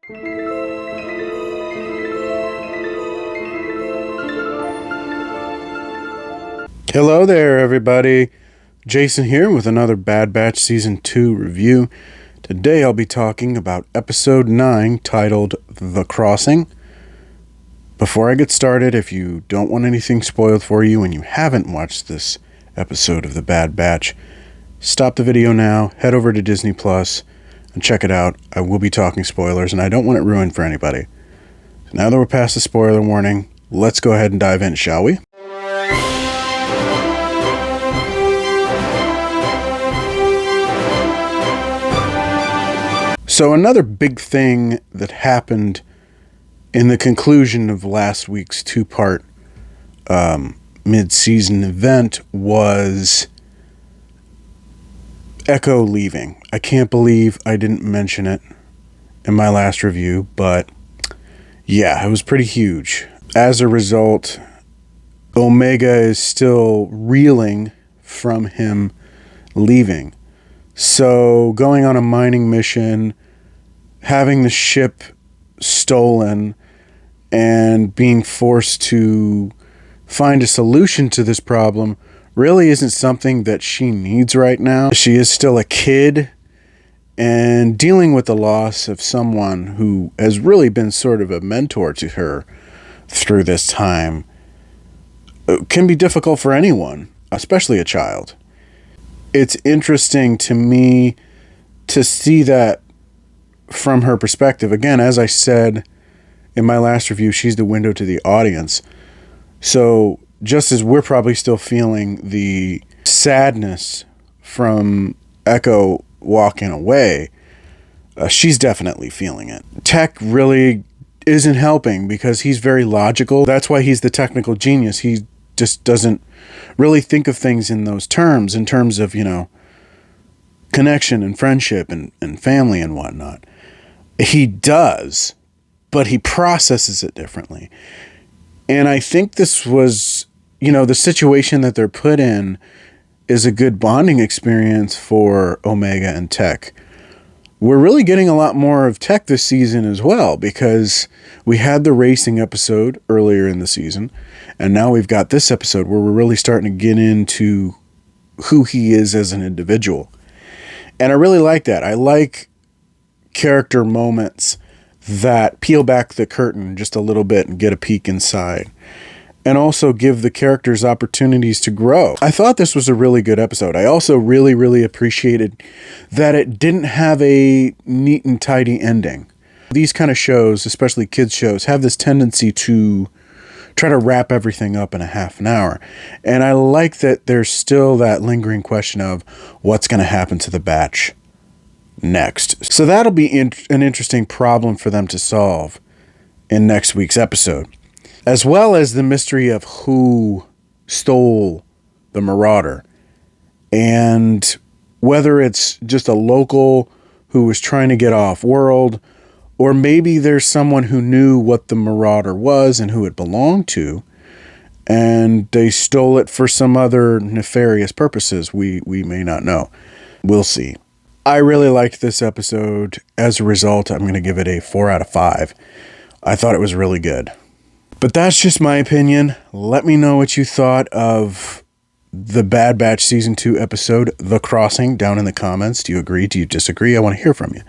Hello there, everybody. Jason here with another Bad Batch Season 2 review. Today I'll be talking about Episode 9, titled The Crossing. Before I get started, if you don't want anything spoiled for you and you haven't watched this episode of The Bad Batch, stop the video now, head over to Disney Plus, and check it out. I will be talking spoilers, and I don't want it ruined for anybody. So now that we're past the spoiler warning, let's go ahead and dive in, shall we? So another big thing that happened in the conclusion of last week's two-part mid-season event was Echo leaving. I can't believe I didn't mention it in my last review, but yeah, it was pretty huge. As a result, Omega is still reeling from him leaving. So going on a mining mission, having the ship stolen, and being forced to find a solution to this problem really isn't something that she needs right now. She is still a kid, and dealing with the loss of someone who has really been sort of a mentor to her through this time can be difficult for anyone, especially a child. It's interesting to me to see that from her perspective. Again, as I said in my last review, she's the window to the audience. So just as we're probably still feeling the sadness from Echo walking away, she's definitely feeling it. Tech really isn't helping because he's very logical. That's why he's the technical genius. He just doesn't really think of things in those terms, in terms of, connection and friendship and family and whatnot. He does, but he processes it differently. And I think this was, the situation that they're put in is a good bonding experience for Omega and Tech. We're really getting a lot more of Tech this season as well, because we had the racing episode earlier in the season, and now we've got this episode where we're really starting to get into who he is as an individual. And I really like that. I like character moments that peel back the curtain just a little bit and get a peek inside, and also give the characters opportunities to grow. I thought this was a really good episode. I also really, really appreciated that it didn't have a neat and tidy ending. These kind of shows, especially kids shows, have this tendency to try to wrap everything up in a half an hour. And I like that there's still that lingering question of what's going to happen to the batch next. So that'll be an interesting problem for them to solve in next week's episode, as well as the mystery of who stole the Marauder, and whether it's just a local who was trying to get off world, or maybe there's someone who knew what the Marauder was and who it belonged to, and they stole it for some other nefarious purposes we may not know. We'll see. I really liked this episode. As a result, I'm going to give it a 4 out of 5. I thought it was really good. But that's just my opinion. Let me know what you thought of the Bad Batch Season 2 episode, The Crossing, down in the comments. Do you agree? Do you disagree? I want to hear from you.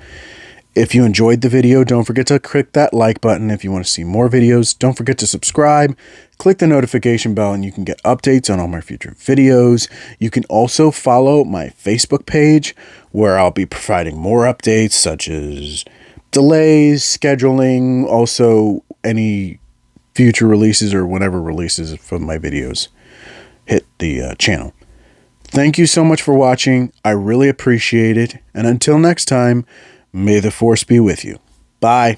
If you enjoyed the video, don't forget to click that like button. If you want to see more videos, don't forget to subscribe. Click the notification bell and you can get updates on all my future videos. You can also follow my Facebook page, where I'll be providing more updates such as delays, scheduling, also any future releases or whenever releases from my videos hit the channel. Thank you so much for watching. I really appreciate it. And until next time, may the Force be with you. Bye.